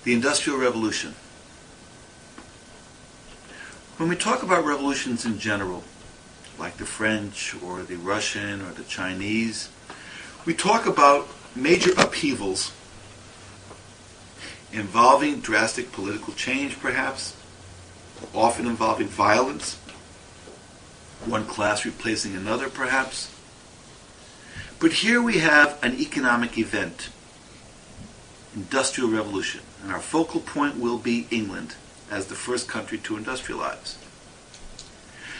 The Industrial Revolution. When we talk about revolutions in general, like the French or the Russian or the Chinese, we talk about major upheavals involving drastic political change, perhaps, often involving violence, one class replacing another, perhaps. But here we have an economic event, Industrial Revolution, and our focal point will be England as the first country to industrialize.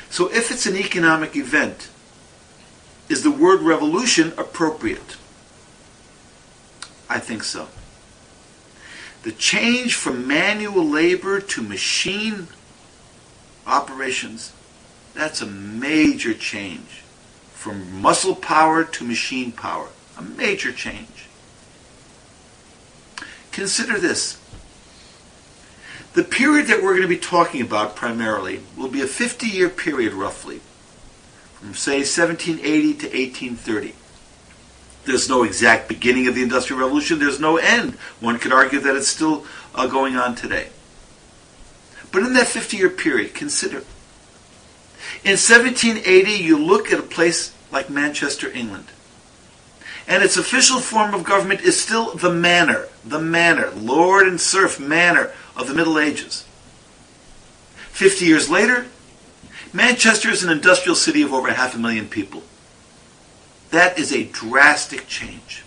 So if it's an economic event, is the word revolution appropriate? I think so. The change from manual labor to machine operations, that's a major change. From muscle power to machine power, a major change. Consider this. The period that we're going to be talking about primarily will be a 50-year period roughly, from say 1780 to 1830. There's no exact beginning of the Industrial Revolution. There's no end. One could argue that it's still going on today. But in that 50-year period, consider. In 1780, you look at a place like Manchester, England. And its official form of government is still the manor, lord and serf manor of the Middle Ages. 50 years later, Manchester is an industrial city of over 500,000 people. That is a drastic change.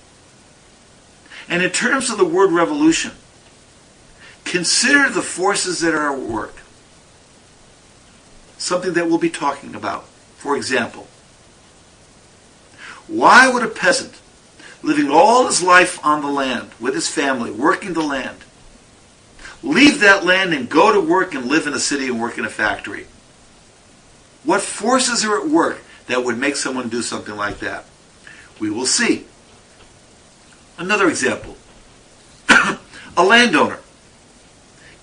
And in terms of the word revolution, consider the forces that are at work. Something that we'll be talking about. For example, why would a peasant, living all his life on the land, with his family, working the land, leave that land and go to work and live in a city and work in a factory? What forces are at work that would make someone do something like that? We will see. Another example. A landowner,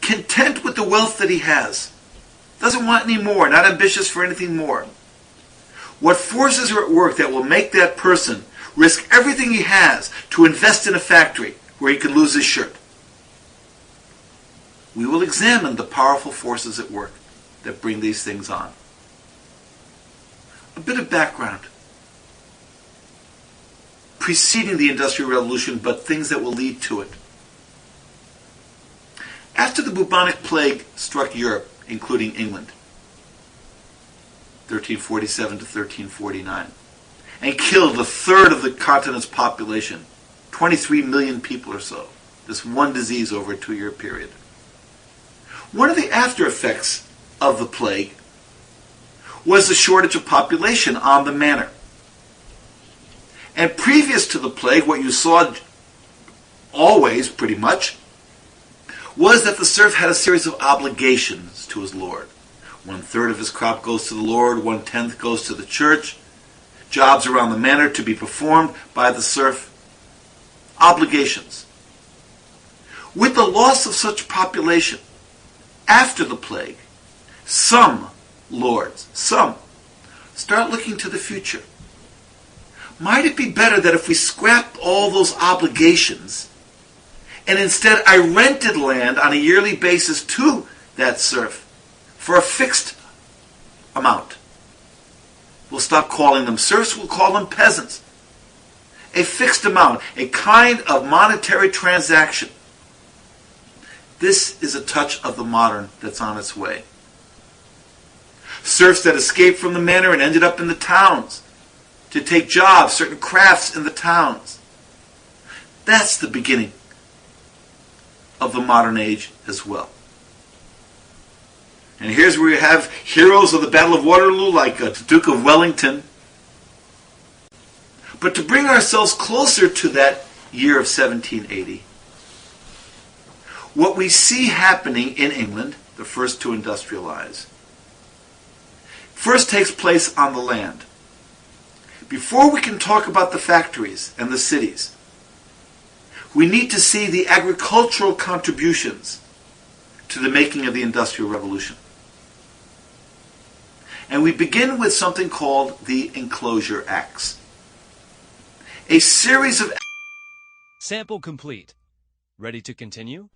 content with the wealth that he has, doesn't want any more, not ambitious for anything more. What forces are at work that will make that person risk everything he has to invest in a factory where he could lose his shirt? We will examine the powerful forces at work that bring these things on. A bit of background. Preceding the Industrial Revolution, but things that will lead to it. After the bubonic plague struck Europe, including England, 1347 to 1349, and killed a third of the continent's population, 23 million people or so, this one disease over a 2-year period. One of the after effects of the plague was the shortage of population on the manor. And previous to the plague, what you saw always, pretty much, was that the serf had a series of obligations to his lord. 1/3 of his crop goes to the lord, 1/10 goes to the church. Jobs around the manor to be performed by the serf. Obligations. With the loss of such population, after the plague, some lords, start looking to the future. Might it be better that if we scrapped all those obligations and instead I rented land on a yearly basis to that serf for a fixed amount? We'll stop calling them serfs, we'll call them peasants. A fixed amount, a kind of monetary transaction. This is a touch of the modern that's on its way. Serfs that escaped from the manor and ended up in the towns to take jobs, certain crafts in the towns. That's the beginning of the modern age as well. And here's where you have heroes of the Battle of Waterloo like the Duke of Wellington. But to bring ourselves closer to that year of 1780, what we see happening in England, the first to industrialize, first takes place on the land. Before we can talk about the factories and the cities, we need to see the agricultural contributions to the making of the Industrial Revolution. And we begin with something called the Enclosure Acts. A series of... Sample complete. Ready to continue?